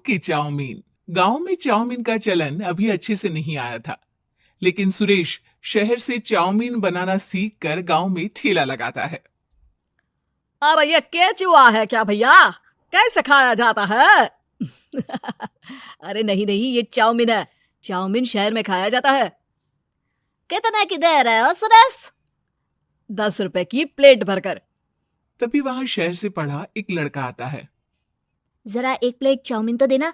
के चाउमीन। गांव में चाउमीन का चलन अभी अच्छे से नहीं आया था, लेकिन सुरेश शहर से चाउमीन बनाना सीख कर गाँव में ठेला लगाता है। अरे ये केचुआ है क्या भैया? कैसे खाया जाता है? अरे नहीं नहीं, ये चाउमीन है। चाउमीन शहर में खाया जाता है। कितने की दे रहे हो सुरेश? 10 रुपए की प्लेट भरकर। तभी वहां शहर से पढ़ा एक लड़का आता है। जरा एक प्लेट चाउमीन तो देना।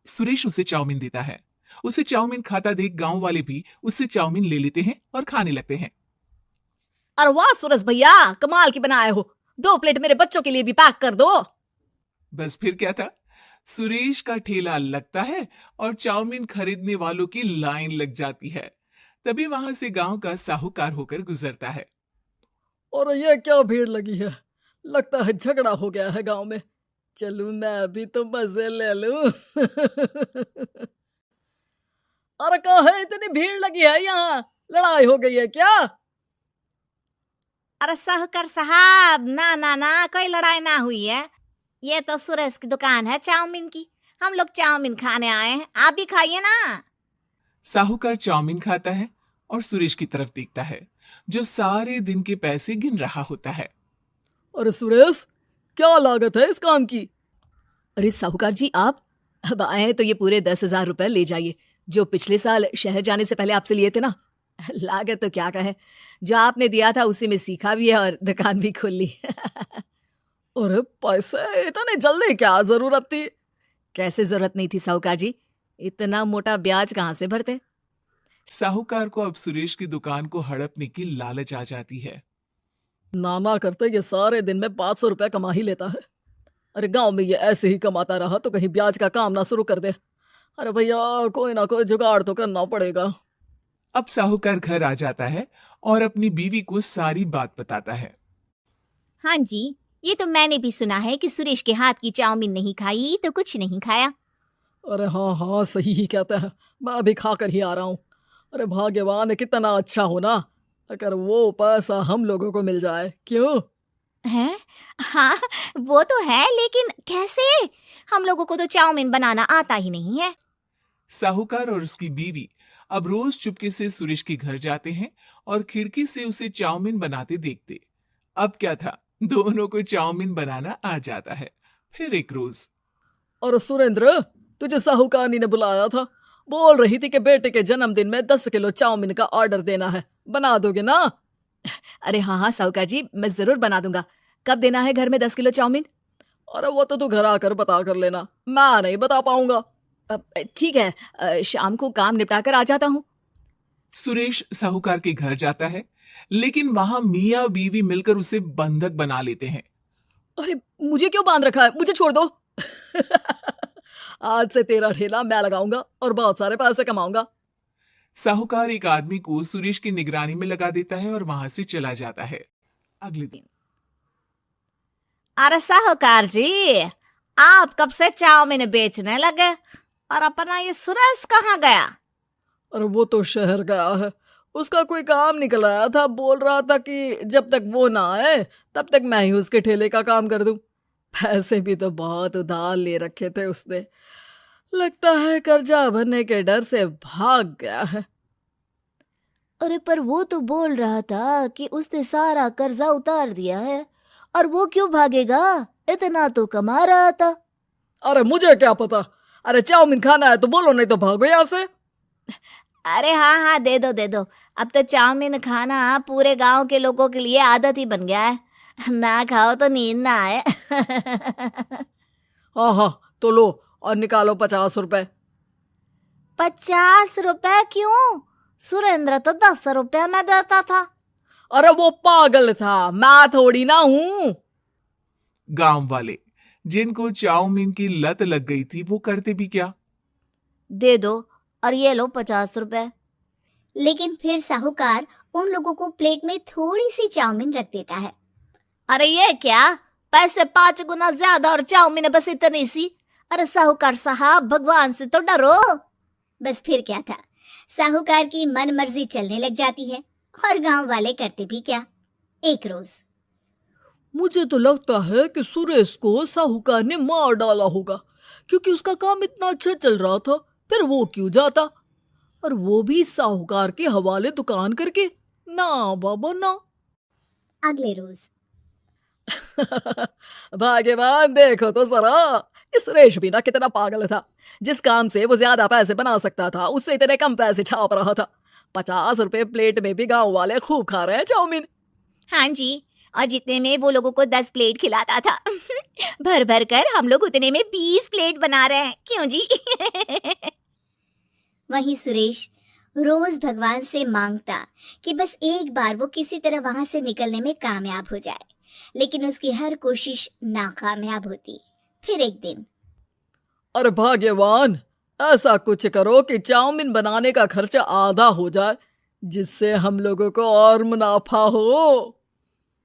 सुरेश उसे चाउमीन देता है। उसे चाउमीन खाता देख गांव वाले भी उससे चाउमीन ले लेते हैं और खाने लगते हैं। अरे वाह सुरेश भैया, कमाल की बनाए हो। 2 प्लेट मेरे बच्चों के लिए भी पैक कर दो। बस फिर क्या था, सुरेश का ठेला लगता है और चाउमीन खरीदने वालों की लाइन लग जाती है। तभी वहां से गांव का साहूकार होकर गुजरता है। और ये क्या भीड़ लगी है? लगता है झगड़ा हो गया है गांव में। चलूं मैं अभी तो मजे ले लूं। अरे कहाँ है, इतनी भीड़ लगी है यहाँ? लड़ाई हो गई है क्या? अरे साहूकार साहब, ना ना ना, कोई लड़ाई ना हुई है। ये तो सुरेश की दुकान है चाउमीन की। हम लोग चाउमीन खाने आए हैं, आप भी खाइए ना। साहूकार चाउमीन खाता है और सुरेश की तरफ देखता है, जो सारे दिन के पैसे गिन रहा होता है। अरे सुरेश, क्या लागत है इस काम की? अरे साहूकार जी, आप अब आए हैं तो ये पूरे 10,000 रुपए ले जाइए, जो पिछले साल शहर जाने से पहले आपसे लिए थे ना। लागत तो क्या कहे, जो आपने दिया था उसी में सीखा भी है और दुकान भी खोल ली। अरे पैसे इतने जल्दी क्या जरूरत थी? कैसे जरूरत नहीं थी साहूकार जी, इतना मोटा ब्याज कहाँ से भरते? साहूकार को अब सुरेश की दुकान को हड़पने की लालच आ जाती है। नाना करते ये सारे दिन में 500 रुपए कमा ही लेता है। अरे गांव में ये ऐसे ही कमाता रहा तो कहीं ब्याज का काम ना शुरू कर दे। अरे भैया, कोई ना कोई जुगाड़ तो करना पड़ेगा। अब साहूकार घर आ जाता है और अपनी बीवी को सारी बात बताता है। हाँ जी, ये तो मैंने भी सुना है कि सुरेश के हाथ की चाउमीन नहीं खाई तो कुछ नहीं खाया। अरे हाँ हाँ, सही ही कहते हैं, मैं अभी खा कर ही आ रहा हूँ। अरे भाग्यवान है, कितना अच्छा हो ना अगर वो पैसा हम लोगों को मिल जाए। क्यों हैं? हाँ, वो तो है, लेकिन कैसे? हम लोगों को तो चाउमीन बनाना आता ही नहीं है। साहूकार और उसकी बीवी अब रोज चुपके से सुरेश के घर जाते हैं और खिड़की से उसे चाउमीन बनाते देखते। अब क्या था, दोनों को चाउमीन बनाना आ जाता है। फिर एक रोज, और सुरेंद्र, तुझे साहूकारनी ने बुलाया था। बोल रही थी कि बेटे के जन्मदिन में 10 किलो चाउमीन का ऑर्डर देना है, बना दोगे ना? अरे हाँ हाँ साहूकार जी, मैं जरूर बना दूंगा। कब देना है घर में 10 किलो चाउमीन? अरे वो तो तू घर आकर बता कर लेना, मैं नहीं बता पाऊंगा। ठीक है, शाम को काम निपटा कर आ जाता हूँ। सुरेश साहूकार के घर जाता है, लेकिन वहां मियाँ बीवी मिलकर उसे बंधक बना लेते हैं। अरे मुझे क्यों बांध रखा है, मुझे छोड़ दो। आज से तेरा ठेला मैं लगाऊंगा और बहुत सारे पैसे कमाऊंगा। साहूकार एक आदमी को सुरेश की निगरानी में लगा देता है और वहां से चला जाता है। अगले दिन, अरे साहूकार जी, आप कब से चाउमीन बेचने लगे और अपना ये सुरेश कहाँ गया? अरे वो तो शहर गया है, उसका कोई काम निकल आया था। बोल रहा था कि जब तक वो ना आए तब तक मैं ही उसके ठेले का काम कर दूं। पैसे भी तो बहुत उधार ले रखे थे उसने। लगता है कर्जा भरने के डर से भाग गया है। अरे पर वो तो बोल रहा था कि उसने सारा कर्जा उतार दिया है, और वो क्यों भागेगा? इतना तो कमा रहा था। अरे मुझे क्या पता। अरे चाउमीन खाना है तो बोलो, नहीं तो भागो यहाँ से। अरे हाँ हाँ, दे दो दे दो। अब तो चाउमीन खाना पूरे गांव के लोगों के लिए आदत ही बन गया है। ना खाओ तो नींद ना आए। हाँ हाँ, तो लो और निकालो 50 रुपए। 50 रुपए क्यों? सुरेंद्र तो 10 रुपया में देता था। अरे वो पागल था, मैं थोड़ी ना हूँ। गांव वाले जिनको चाउमीन की लत लग गई थी, वो करते भी क्या, दे दो और ये लो 50 रुपए। लेकिन फिर साहूकार उन लोगों को प्लेट में थोड़ी सी चाउमीन रख देता है। अरे ये क्या, पैसे 5 गुना ज्यादा और चाउमीन बस इतनी सी? अरे साहूकार साहब, भगवान से तो डरो। बस फिर क्या था, साहूकार की मन मर्जी चलने लग जाती है और गांव वाले करते भी क्या। एक रोज मुझे तो लगता है कि सुरेश को साहूकार ने मार डाला होगा, क्योंकि उसका काम इतना अच्छा चल रहा था, फिर वो क्यों जाता? और वो भी साहूकार के हवाले दुकान करके? ना बाबा ना। अगले रोज भाग्यवान, देखो तो जरा, इस सुरेश भी ना कितना पागल था। जिस काम से वो ज्यादा पैसे बना सकता था, उससे इतने कम पैसे छाप रहा था। 50 रुपए प्लेट में भी गांव वाले खूब खा रहे हैं चाउमीन। हाँ जी, और जितने में वो लोगों को 10 प्लेट खिलाता था भर भर कर हम लोग उतने में 20 प्लेट बना रहे हैं, क्यों जी? वहीं सुरेश रोज भगवान से मांगता कि बस एक बार वो किसी तरह वहां से निकलने में कामयाब हो जाए, लेकिन उसकी हर कोशिश नाकामयाब होती। फिर एक दिन अरे भाग्यवान, ऐसा कुछ करो कि चाउमीन बनाने का खर्चा आधा हो जाए, जिससे हम लोगों को और मुनाफा हो।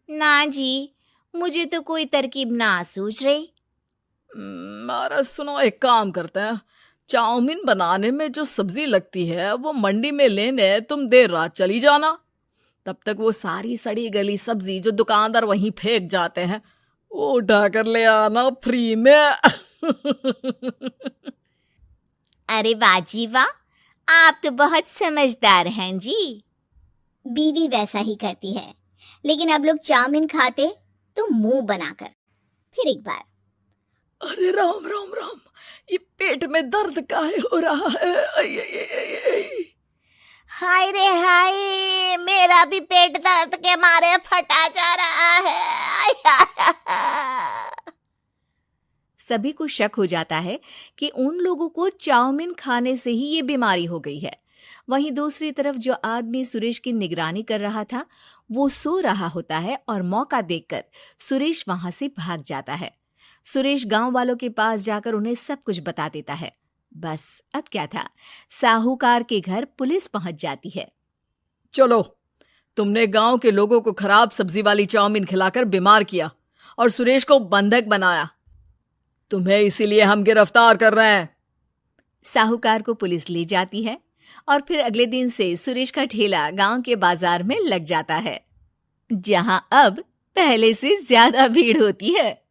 ना जी, मुझे तो कोई तरकीब ना सूझ रही। अरे सुनो, एक काम करते हैं। चाउमीन बनाने में जो सब्जी लगती है वो मंडी में लेने तुम देर रात चली जाना। तब तक वो सारी सड़ी गली सब्जी जो दुकानदार वहीं फेंक जाते हैं, वो उठा कर ले आना फ्री में। अरे वाह जी वाह, आप तो बहुत समझदार हैं जी। बीवी वैसा ही करती है, लेकिन अब लोग चाउमीन खाते तो मुंह बनाकर। फिर एक बार अरे राम राम राम, ये पेट में दर्द काहे हो रहा है? आई, आई, आई, आई, आई। हाय रे हाय, मेरा भी पेट दर्द के मारे फटा जा रहा है। सभी को शक हो जाता है कि उन लोगों को चाउमीन खाने से ही ये बीमारी हो गई है। वहीं दूसरी तरफ जो आदमी सुरेश की निगरानी कर रहा था, वो सो रहा होता है और मौका देखकर सुरेश वहां से भाग जाता है। सुरेश गांव वालों के पास जाकर उन्हें सब कुछ बता देता है। बस अब क्या था, साहूकार के घर पुलिस पहुंच जाती है। चलो, तुमने गांव के लोगों को खराब सब्जी वाली चाउमीन खिलाकर बीमार किया और सुरेश को बंधक बनाया। तुम्हें इसीलिए हम गिरफ्तार कर रहे हैं। साहूकार को पुलिस ले जाती है और फिर अगले दिन से सुरेश का ठेला गांव के बाजार में लग जाता है, जहां अब पहले से ज्यादा भीड़ होती है।